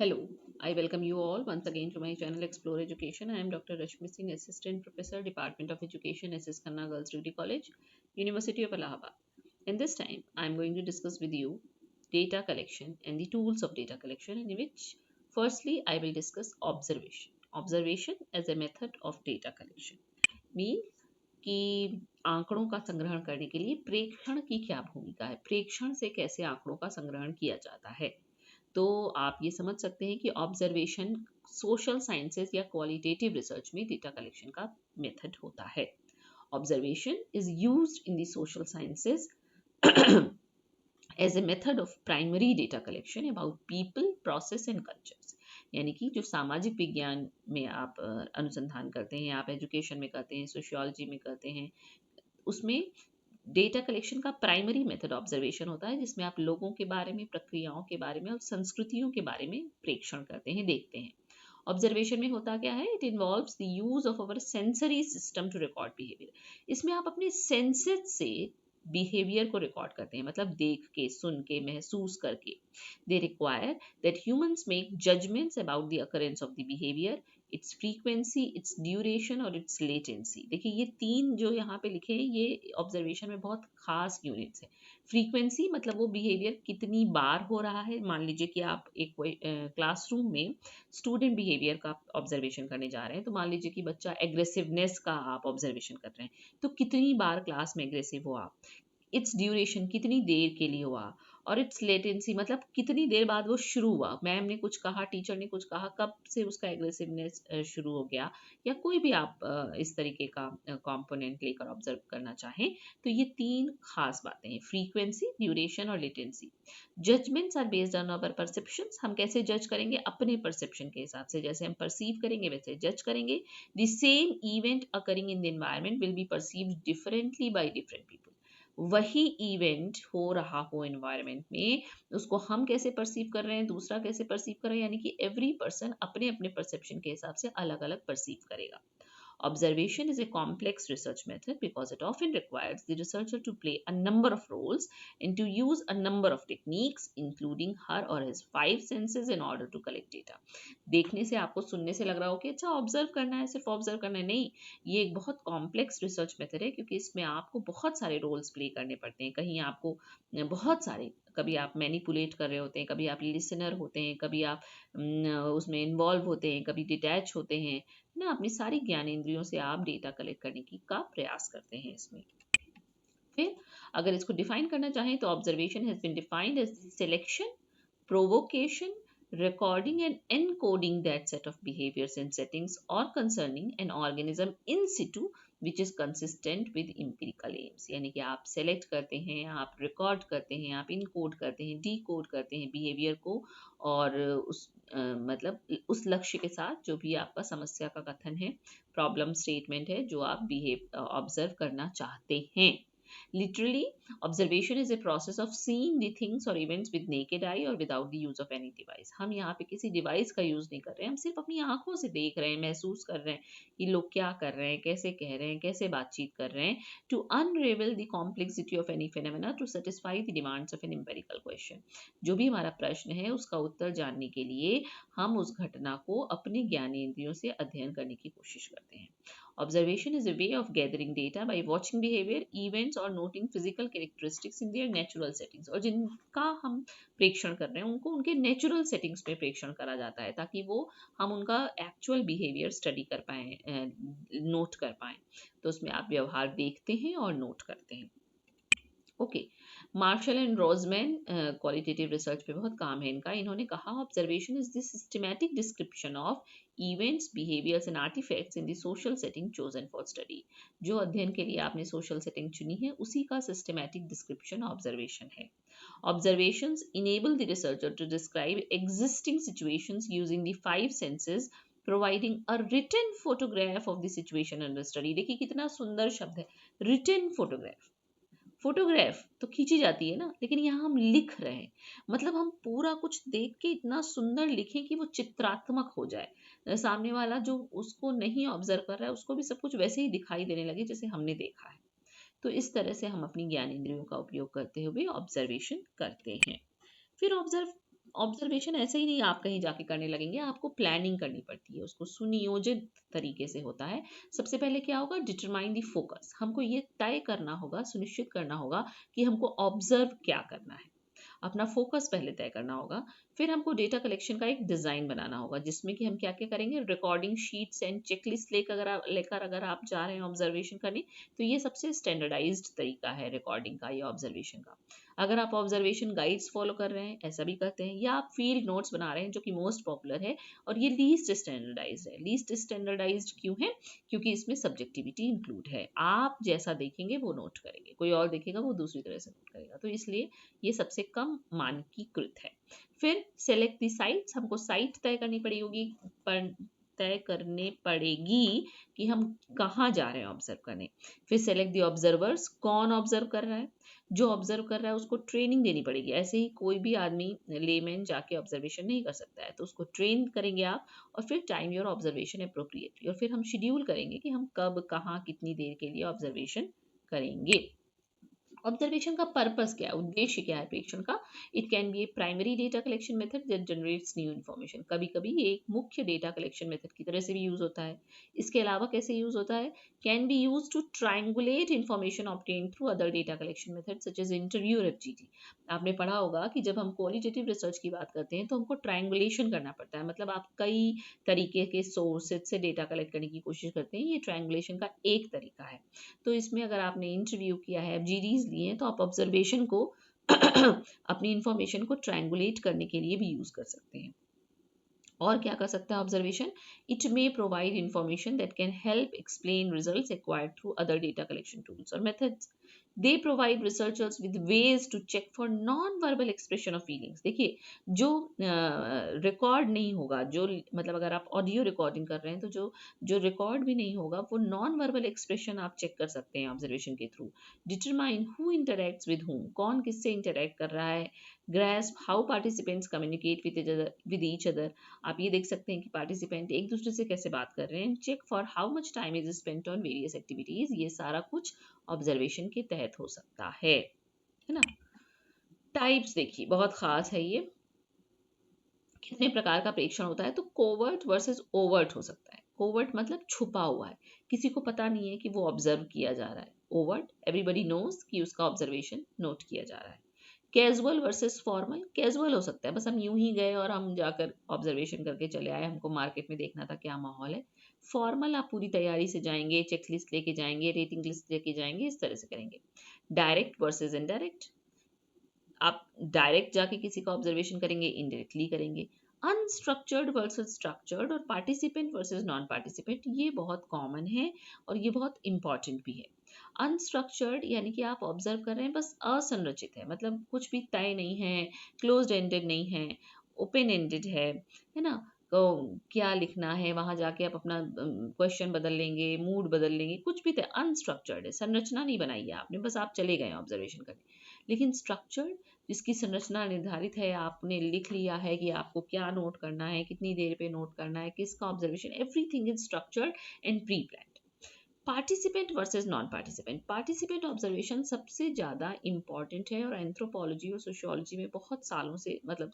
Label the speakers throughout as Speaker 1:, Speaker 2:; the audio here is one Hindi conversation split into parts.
Speaker 1: Hello, I welcome you all once again to my channel Explore Education. I am Dr. Rashmi Singh, Assistant Professor, Department of Education, SS Khanna Girls Degree College, University of Allahabad. And this time, I am going to discuss with you data collection and the tools of data collection, in which, firstly, I will discuss observation. Observation as a method of data collection means कि आंकड़ों का संग्रहण करने के लिए प्रेक्षण की क्या भूमिका है, प्रेक्षण से कैसे आंकड़ों का संग्रहण किया जाता है। तो आप ये समझ सकते हैं कि ऑब्जर्वेशन सोशल साइंसेज या क्वालिटेटिव रिसर्च में डेटा कलेक्शन का मेथड होता है। Observation is used in the social sciences as a method of primary data collection about people, process and cultures. यानी कि जो सामाजिक विज्ञान में आप अनुसंधान करते हैं, आप एजुकेशन में करते हैं, सोशियोलॉजी में करते हैं, उसमें डेटा कलेक्शन का प्राइमरी मेथड ऑब्जर्वेशन होता है, जिसमें आप लोगों के बारे में, प्रक्रियाओं के बारे में और संस्कृतियों के बारे में प्रेक्षण करते हैं, देखते हैं। ऑब्जर्वेशन में होता क्या है? It involves the use of our sensory system to record behaviour. इसमें आप अपने सेंसेस से बिहेवियर को रिकॉर्ड करते हैं, मतलब देख के, सुन के, महसूस करके। They require that humans make judgements about the occurrence of the behaviour, its frequency, its duration और इट्स लेटेंसी। देखिए ये तीन जो यहाँ पे लिखे हैं, ये ऑब्जर्वेशन में बहुत खास यूनिट्स है। फ्रीक्वेंसी मतलब वो बिहेवियर कितनी बार हो रहा है। मान लीजिए कि आप एक क्लासरूम में स्टूडेंट बिहेवियर का ऑब्जर्वेशन करने जा रहे हैं, तो मान लीजिए कि बच्चा एग्रेसिवनेस का आप ऑब्जर्वेशन कर रहे हैं, तो कितनी बार क्लास में एग्रेसिव हुआ। इट्स ड्यूरेशन कितनी देर के लिए हुआ, और इट्स लेटेंसी मतलब कितनी देर बाद वो शुरू हुआ। मैम ने कुछ कहा, टीचर ने कुछ कहा, कब से उसका एग्रेसिवनेस शुरू हो गया, या कोई भी आप इस तरीके का कंपोनेंट लेकर ऑब्जर्व करना चाहें, तो ये तीन खास बातें हैं: फ्रीक्वेंसी, ड्यूरेशन और latency. Judgements are based on our perceptions. हम कैसे जज करेंगे? अपने परसेप्शन के हिसाब से, जैसे हम परसीव करेंगे वैसे जज करेंगे। The same event occurring in the environment will be perceived differently by different people. वही इवेंट हो रहा हो एनवायरनमेंट में, उसको हम कैसे परसीव कर रहे हैं, दूसरा कैसे परसीव कर रहे हैं, यानी कि एवरी पर्सन अपने अपने परसेप्शन के हिसाब से अलग अलग परसीव करेगा। Observation is a complex research method because it often requires the researcher to play a number of roles and to use a number of techniques, including her or his five senses, in order to collect data. देखने से, आपको सुनने से लग रहा हो कि अच्छा ऑब्जर्व करना है, सिर्फ ऑब्जर्व करना है, नहीं। ये एक बहुत कॉम्प्लेक्स रिसर्च मेथड है, क्योंकि इसमें आपको बहुत सारे रोल्स प्ले करने पड़ते हैं। कहीं आपको बहुत सारे, कभी आप मैनिपुलेट कर रहे होते हैं, कभी आप लिसनर होते हैं, कभी आप उसमें इन्वॉल्व होते हैं, कभी डिटैच होते हैं ना। अपनी सारी ज्ञानेंद्रियों से आप डेटा कलेक्ट करने की का प्रयास करते हैं इसमें। फिर अगर इसको डिफाइन करना चाहें, तो observation has been defined as selection, provocation, recording and encoding that set of behaviors and settings or concerning an organism in situ which is consistent with empirical aims। यानी कि आप सेलेक्ट करते हैं, आप रिकॉर्ड करते हैं, आप इनकोड करते हैं, डीकोड करते हैं बिहेवियर को, और उस मतलब उस लक्ष्य के साथ जो भी आपका समस्या का कथन है, प्रॉब्लम स्टेटमेंट है, जो आप ऑब्जर्व करना चाहते हैं। Literally, observation is a process of seeing the things or events with naked eye or without the use of any device। हम यहाँ पे किसी डिवाइस का यूज नहीं कर रहे हैं, हम सिर्फ अपनी आंखों से देख रहे हैं, महसूस कर रहे हैं कि लोग क्या कर रहे हैं, कैसे कह रहे हैं, कैसे बातचीत कर रहे हैं, to unravel the complexity of any phenomena to satisfy the demands of an empirical question। जो भी हमारा प्रश्न है, उसका उत्तर जानने के लिए हम उस घटना को अपने ज्ञानेंद्रियों से अध्ययन करने की कोशिश करते हैं। Observation is a way of gathering data by watching behavior, events or noting physical characteristics in their natural settings। और जिनका हम प्रेक्षण कर रहे हैं, उनको उनके नेचुरल सेटिंग्स में प्रेक्षण करा जाता है, ताकि वो हम उनका एक्चुअल बिहेवियर स्टडी कर पाएँ, नोट कर पाएँ। तो उसमें आप व्यवहार देखते हैं और नोट करते हैं। Okay, Marshall and Rossman qualitative research पे बहुत काम है इनका। इन्होंने कहा, observation is the systematic description of events, behaviours and artefacts in the social setting chosen for study. जो अध्ययन के लिए आपने सोशल सेटिंग चुनी है, उसी का सिस्टमैटिक डिस्क्रिप्शन ऑब्जर्वेशन है। Observations enable the researcher to describe existing situations using the five senses, providing a written photograph of the situation under study। देखिए कितना सुंदर शब्द है, written photograph। फोटोग्राफ तो खींची जाती है ना, लेकिन यहाँ हम लिख रहे हैं, मतलब हम पूरा कुछ देख के इतना सुंदर लिखें कि वो चित्रात्मक हो जाए, सामने वाला जो उसको नहीं ऑब्जर्व कर रहा है, उसको भी सब कुछ वैसे ही दिखाई देने लगे जैसे हमने देखा है। तो इस तरह से हम अपनी ज्ञानेंद्रियों का उपयोग करते हुए ऑब्जर्वेशन करते हैं। फिर ऑब्जर्वेशन ऐसे ही नहीं आप कहीं जाके करने लगेंगे, आपको प्लानिंग करनी पड़ती है, उसको सुनियोजित तरीके से होता है। सबसे पहले क्या होगा, डिटरमाइन द फोकस, हमको ये तय करना होगा, सुनिश्चित करना होगा कि हमको ऑब्जर्व क्या करना है, अपना फोकस पहले तय करना होगा। फिर हमको डेटा कलेक्शन का एक डिज़ाइन बनाना होगा जिसमें कि हम क्या क्या करेंगे, रिकॉर्डिंग शीट्स एंड चेकलिस्ट लेकर अगर आप जा रहे हैं ऑब्जर्वेशन करने, तो ये सबसे स्टैंडर्डाइज्ड तरीका है रिकॉर्डिंग का या ऑब्जर्वेशन का। अगर आप ऑब्जर्वेशन गाइड्स फॉलो कर रहे हैं, ऐसा भी करते हैं, या आप फील्ड नोट्स बना रहे हैं, जो कि मोस्ट पॉपुलर है और ये लीस्ट स्टैंडर्डाइज्ड है। लीस्ट स्टैंडर्डाइज्ड क्यों है, क्योंकि इसमें सब्जेक्टिविटी इंक्लूड है, आप जैसा देखेंगे वो नोट करेंगे, कोई और देखेगा वो दूसरी तरह से नोट करेगा, तो इसलिए ये सबसे कम मानकीकृत है। फिर सेलेक्ट द साइट्स, हमको साइट तय करनी पड़ेगी कि हम कहाँ जा रहे हैं ऑब्जर्व करने। फिर सेलेक्ट द ऑब्जर्वर्स, कौन ऑब्जर्व कर रहा है, जो ऑब्जर्व कर रहा है उसको ट्रेनिंग देनी पड़ेगी। ऐसे ही कोई भी आदमी लेमैन जाके ऑब्जर्वेशन नहीं कर सकता है, तो उसको ट्रेन करेंगे आप। और फिर टाइम योर ऑब्जर्वेशन अप्रोप्रिएटली, और फिर हम शेड्यूल करेंगे कि हम कब कहाँ कितनी देर के लिए ऑब्जर्वेशन करेंगे। ऑब्जर्वेशन का पर्पस क्या है, उद्देश्य क्या है प्रेक्षण का। It can be A primary data collection method that generates new information, कभी कभी ये एक मुख्य डेटा कलेक्शन मेथड की तरह से भी यूज होता है। इसके अलावा कैसे यूज होता है, can be use to triangulate information obtain through other data collection method such as interview और एफजीटी। आपने पढ़ा होगा कि जब हम क्वालिटेटिव रिसर्च की बात करते हैं तो हमको ट्रायंगुलेशन करना पड़ता है, मतलब आप कई तरीके के सोर्सेज से डेटा कलेक्ट करने की कोशिश करते हैं, ये ट्रायंगुलेशन का एक तरीका है। तो इसमें अगर आपने इंटरव्यू किया है, एफजीडीज लिए हैं, तो आप ऑब्जर्वेशन को अपनी इंफॉर्मेशन को ट्रायंगुलेट करने के लिए भी यूज कर सकते हैं। और क्या कर सकता है observation, it may provide information that can help explain results acquired through other data collection tools और methods. They provide researchers with ways to check for non verbal expression of feelings. देखिए, जो रिकॉर्ड नहीं होगा, जो मतलब अगर आप ऑडियो रिकॉर्डिंग कर रहे हैं तो जो जो रिकॉर्ड भी नहीं होगा वो नॉन वर्बल एक्सप्रेशन आप चेक कर सकते हैं ऑब्जर्वेशन के through. Determine who interacts with whom, कौन किससे इंटरेक्ट कर रहा है। Grasp how participants communicate with each other, आप ये देख सकते हैं कि पार्टिसिपेंट एक दूसरे से कैसे बात कर रहे हैं। Check for how much time is spent on various activities, ये सारा कुछ ऑब्जर्वेशन के तहत हो सकता है ना। टाइप्स देखिए, बहुत खास है ये, कितने प्रकार का प्रेक्षण होता है, तो कोवर्ट वर्सेस ओवर्ट हो सकता है। कोवर्ट मतलब छुपा हुआ है, किसी को पता नहीं है कि वो ऑब्जर्व किया जा रहा है। ओवर्ट, एवरीबडी नोज कि उसका ऑब्जर्वेशन नोट किया जा रहा है। कैजुअल वर्सेस फॉर्मल, कैजुअल हो सकता है, बस हम यूं ही गए और हम जाकर ऑब्जर्वेशन करके चले आए, हमको मार्केट में देखना था क्या माहौल है। फॉर्मल, आप पूरी तैयारी से जाएंगे, चेकलिस्ट लेके जाएंगे, रेटिंग लिस्ट लेके जाएंगे, इस तरह से करेंगे। डायरेक्ट वर्सेस इनडायरेक्ट, आप डायरेक्ट जाके किसी का ऑब्जर्वेशन करेंगे, इनडायरेक्टली करेंगे। अनस्ट्रक्चर्ड वर्सेस स्ट्रक्चर्ड और पार्टिसिपेंट वर्सेस नॉन पार्टिसिपेंट, ये बहुत कॉमन है और ये बहुत इंपॉर्टेंट भी है। अनस्ट्रक्चर्ड यानी कि आप ऑब्जर्व कर रहे हैं, बस असंरचित है, मतलब कुछ भी तय नहीं है, क्लोज्ड एंडेड नहीं है, ओपन एंडेड है ना। तो क्या लिखना है, वहां जाके आप अपना क्वेश्चन बदल लेंगे, मूड बदल लेंगे, कुछ भी तय, अनस्ट्रक्चर्ड है, संरचना नहीं बनाई है आपने, बस आप चले गए ऑब्जर्वेशन करने। लेकिन स्ट्रक्चर्ड, जिसकी संरचना निर्धारित है, आपने लिख लिया है कि आपको क्या नोट करना है, कितनी देर पे नोट करना है, किसका observation, everything is structured and pre planned. Participant versus non participant, participant observation सबसे ज़्यादा इंपॉर्टेंट है और एंथ्रोपोलॉजी और सोशियोलॉजी में बहुत सालों से, मतलब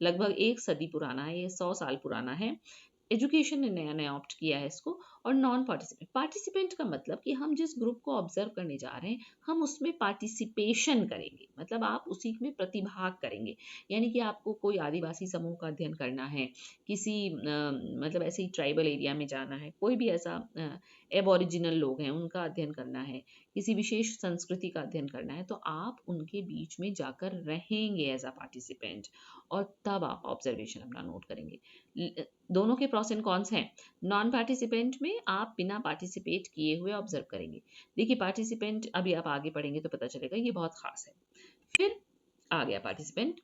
Speaker 1: लगभग एक सदी पुराना है, ये 100 साल पुराना है। एजुकेशन ने नया नया ऑप्ट किया है इसको। और नॉन पार्टिसिपेंट, पार्टिसिपेंट का मतलब कि हम जिस ग्रुप को ऑब्जर्व करने जा रहे हैं हम उसमें पार्टिसिपेशन करेंगे, मतलब आप उसी में प्रतिभाग करेंगे। यानी कि आपको कोई आदिवासी समूह का अध्ययन करना है, किसी मतलब ऐसे ही ट्राइबल एरिया में जाना है, कोई भी ऐसा एबोरिजिनल लोग हैं उनका अध्ययन करना है, किसी विशेष संस्कृति का अध्ययन करना है, तो आप उनके बीच में जाकर रहेंगे एज अ पार्टिसिपेंट, और तब आप ऑब्जर्वेशन अपना नोट करेंगे। दोनों के प्रॉस एंड कॉन्स हैं। नॉन पार्टिसिपेंट में आप बिना पार्टिसिपेट किए हुए ऑब्जर्व करेंगे। देखिए, पार्टिसिपेंट अभी आप आगे पढ़ेंगे तो पता चलेगा, ये बहुत खास है। फिर आ गया पार्टिसिपेंट।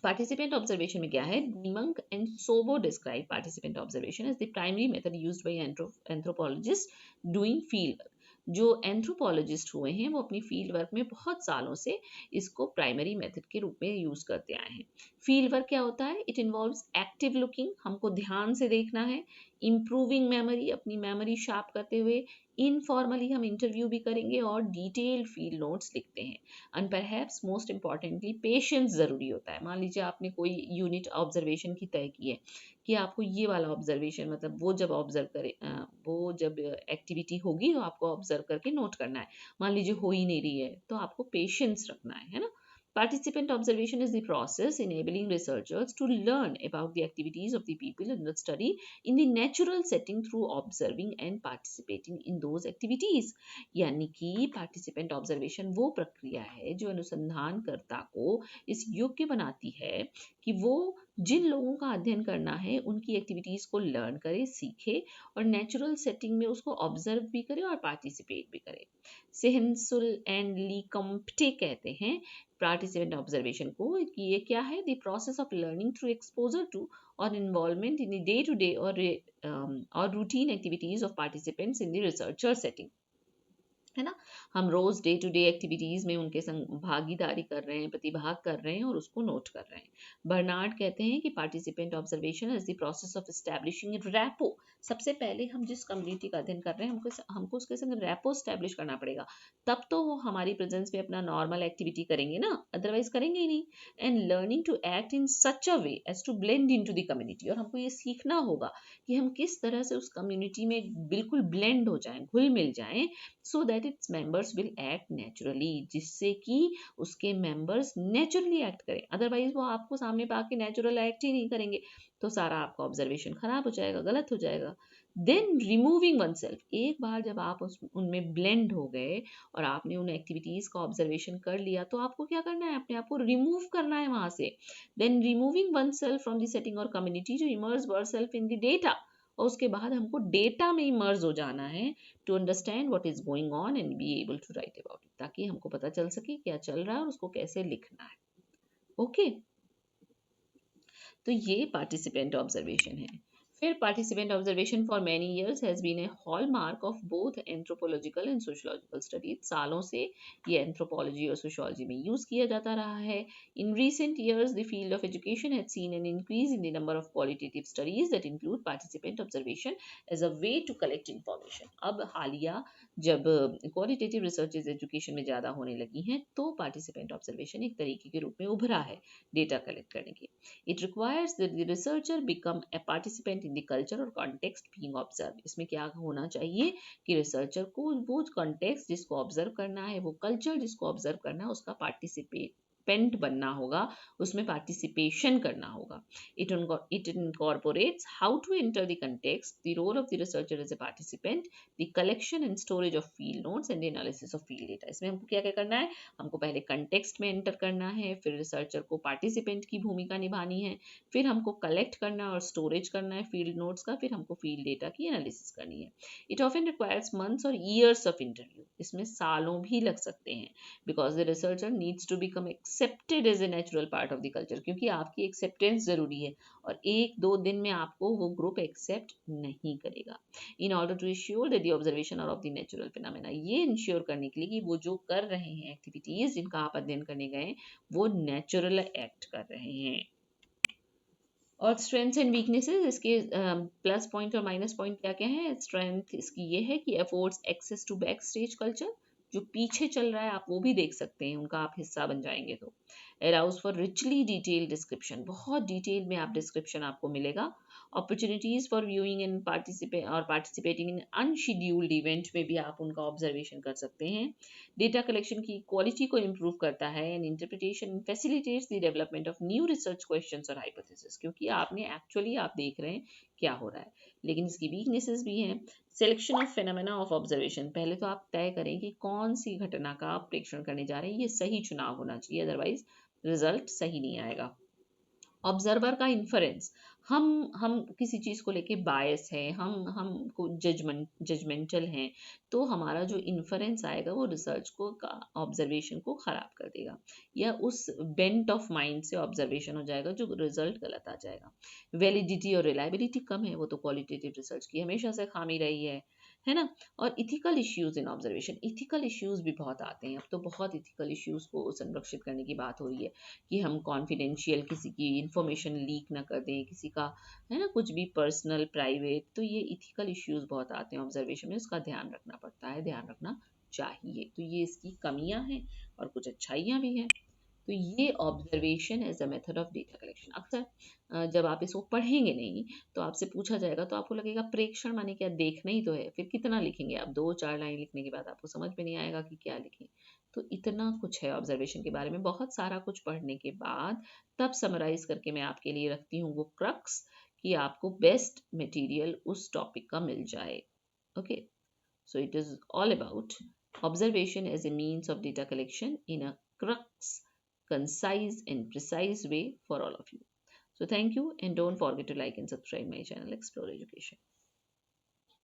Speaker 1: पार्टिसिपेंट ऑब्जर्वेशन में क्या है, DeMunck and Sobo describe participant observation as the primary method used by anthropologist doing field work. जो एंथ्रोपोलॉजिस्ट हुए हैं वो अपनी फील्ड वर्क में बहुत सालों से इसको प्राइमरी मेथड के रूप में यूज करते आए हैं। फील्ड वर्क क्या होता है? इट इन्वॉल्व्स एक्टिव लुकिंग, हमको ध्यान से देखना है, इम्प्रूविंग मेमोरी, अपनी मेमोरी शार्प करते हुए, इनफॉर्मली हम इंटरव्यू भी करेंगे और डिटेल्ड फील्ड नोट्स लिखते हैं। And perhaps most importantly patience ज़रूरी होता है। मान लीजिए आपने कोई यूनिट ऑब्जर्वेशन की तय की है कि आपको ये वाला ऑब्जर्वेशन, मतलब वो जब ऑब्जर्व करे, वो जब एक्टिविटी होगी तो आपको ऑब्जर्व करके नोट करना है। मान लीजिए हो ही नहीं रही है तो आपको पेशेंस रखना है ना। Participant observation is the process enabling researchers to learn about the activities of the people in the study in the natural setting through observing and participating in those activities. यानी कि participant observation वो प्रक्रिया है जो अनुसंधानकर्ता को इस योग्य बनाती है कि वो जिन लोगों का अध्ययन करना है उनकी एक्टिविटीज को लर्न करे, सीखे और नेचुरल सेटिंग में उसको ऑब्जर्व भी करे और पार्टिसिपेट भी करे। सेहनसुल एंड लीकम्प्टे कहते हैं पार्टिसिपेंट ऑब्जर्वेशन को कि ये क्या है? The process of learning through exposure to और involvement in the day to day और routine activities of participants in the researcher setting, है ना। हम रोज डे टू डे एक्टिविटीज में उनके संग भागीदारी कर रहे हैं, प्रतिभाग कर रहे हैं और उसको नोट कर रहे हैं। बर्नार्ड कहते हैं कि participant observation is the process of establishing rapport. सबसे पहले हम जिस कम्युनिटी का अध्ययन कर रहे हैं हमको उसके संग रैपो स्टैब्लिश करना पड़ेगा, तब तो वो हमारी प्रेजेंस में अपना नॉर्मल एक्टिविटी करेंगे ना, अदरवाइज करेंगे ही नहीं। And learning to act in such a way as to blend into the community, और हमको ये सीखना होगा कि हम किस तरह से उस कम्युनिटी में बिल्कुल ब्लेंड हो जाएं, घुल मिल जाएं, so that its members will act naturally, जिससे कि उसके members naturally act करें। अदरवाइज वो आपको सामने पा के नेचुरल एक्ट ही नहीं करेंगे तो सारा आपका ऑब्जर्वेशन खराब हो जाएगा, गलत हो जाएगा। देन रिमूविंग वन सेल्फ, एक बार जब आप उनमें ब्लेंड हो गए और आपने उन एक्टिविटीज का ऑब्जर्वेशन कर लिया तो आपको क्या करना है? अपने आप को रिमूव करना है वहां से। Then removing oneself from the setting और community to immerse our self in the data, और उसके बाद हमको डेटा में इमर्ज हो जाना है to understand what is going on and be able to write about it, ताकि हमको पता चल सके क्या चल रहा है और उसको कैसे लिखना है। ओके, तो ये पार्टिसिपेंट ऑब्जर्वेशन है। फिर participant observation for many years has been a hallmark of both anthropological and sociological studies. सालों से ये एंथ्रोपोलॉजी और सोशियोलॉजी में यूज किया जाता रहा है। इन recent years the field of education had seen an increase in the number of qualitative studies that include participant observation as a way to collect information। अब हालिया जब क्वालिटेटिव रिसर्चेज एजुकेशन में ज़्यादा होने लगी हैं तो पार्टिसिपेंट ऑब्जर्वेशन एक तरीके के रूप में उभरा है डेटा कलेक्ट करने के। It requires that the researcher become a participant in the culture or context being observed। इसमें क्या होना चाहिए कि रिसर्चर को वो context जिसको ऑब्जर्व करना है, वो कल्चर जिसको ऑब्जर्व करना है, उसका पार्टिसिपेंट बनना होगा, उसमें पार्टिसिपेशन करना होगा। It incorporates how to enter the context, the role of the researcher as a participant, the collection and storage of field notes and the analysis of field data। इसमें हमको क्या क्या करना है? हमको पहले कंटेक्स्ट में एंटर करना है, फिर रिसर्चर को पार्टिसिपेंट की भूमिका निभानी है, फिर हमको कलेक्ट करना और स्टोरेज करना है फील्ड नोट्स का, फिर हमको फील्ड डेटा की एनालिसिस करनी है। इट ऑफन रिक्वायर्स मंथ्स और ईयर्स ऑफ इंटरव्यू, इसमें सालों भी लग सकते हैं, because the researcher needs to become accepted as a natural part of the culture, क्योंकि आपकी एक्सेप्टेंस जरूरी है और एक दो दिन में आपको वो ग्रुप एक्सेप्ट नहीं करेगा। In order to ensure that the observation of the natural phenomena, ये इंश्योर करने के लिए कि वो जो कर रहे हैं एक्टिविटीज जिनका आप अध्ययन करने गए वो नेचुरल एक्ट कर रहे हैं। और स्ट्रेंथ्स एंड वीकनेसेस, इसके प्लस पॉइंट और माइनस पॉइंट क्या क्या है? स्ट्रेंथ इसकी ये है कि affords access to back stage culture, जो पीछे चल रहा है आप वो भी देख सकते हैं, उनका आप हिस्सा बन जाएंगे तो। Allows for richly detail description, बहुत डिटेल में आप डिस्क्रिप्शन आपको मिलेगा। Opportunities for viewing and participating in unscheduled event में भी आप उनका ऑब्जर्वेशन कर सकते हैं। डेटा कलेक्शन की क्वालिटी को इम्प्रूव करता है and interpretation facilitates the development of new research questions और हाइपोथेसिस, क्योंकि आपने एक्चुअली आप देख रहे हैं क्या हो रहा है। लेकिन इसकी वीकनेसेस भी हैं। Selection of phenomena of observation, पहले तो आप तय करें कि कौन सी घटना का आप प्रेक्षण करने जा रहे हैं, ये सही चुनाव होना चाहिए, अदरवाइज रिजल्ट सही नहीं आएगा। ऑब्जर्वर का इन्फरेंस, हम किसी चीज़ को लेके बायस है, हम को जजमेंटल हैं, तो हमारा जो इन्फरेंस आएगा वो रिसर्च को का ऑब्जर्वेशन को ख़राब कर देगा, या उस बेंट ऑफ माइंड से ऑब्जर्वेशन हो जाएगा जो रिजल्ट गलत आ जाएगा। वैलिडिटी और रिलायबिलिटी कम है, वो तो क्वालिटेटिव रिसर्च की हमेशा से खामी रही है। है ना। और ethical issues in observation, ethical issues भी बहुत आते हैं। अब तो बहुत इथिकल इश्यूज को संरक्षित करने की बात हो रही है कि हम कॉन्फिडेंशियल किसी की इंफॉर्मेशन लीक ना कर दें, किसी का, है ना, कुछ भी पर्सनल प्राइवेट। तो ये इथिकल इश्यूज बहुत आते हैं ऑब्जर्वेशन में, उसका ध्यान रखना पड़ता है, ध्यान रखना चाहिए। तो ये इसकी कमियां हैं और कुछ अच्छाइयाँ भी हैं। तो ये observation as a method of data collection. अक्सर जब आप इसको पढ़ेंगे नहीं तो आपसे पूछा जाएगा तो आपको लगेगा प्रेक्षण माने क्या, देखना ही तो है, फिर कितना लिखेंगे आप, 2-4 लाइन लिखने के बाद आपको समझ में नहीं आएगा कि क्या लिखें। तो इतना कुछ है ऑब्जर्वेशन के बारे में, बहुत सारा कुछ पढ़ने के बाद तब समराइज करके मैं आपके लिए रखती हूँ वो क्रक्स, कि आपको बेस्ट मटेरियल उस टॉपिक का मिल जाए। Okay, so it is all about observation as a means of data collection in a crux, concise and precise way for all of you. So thank you, and don't forget to like and subscribe my channel Explore Education.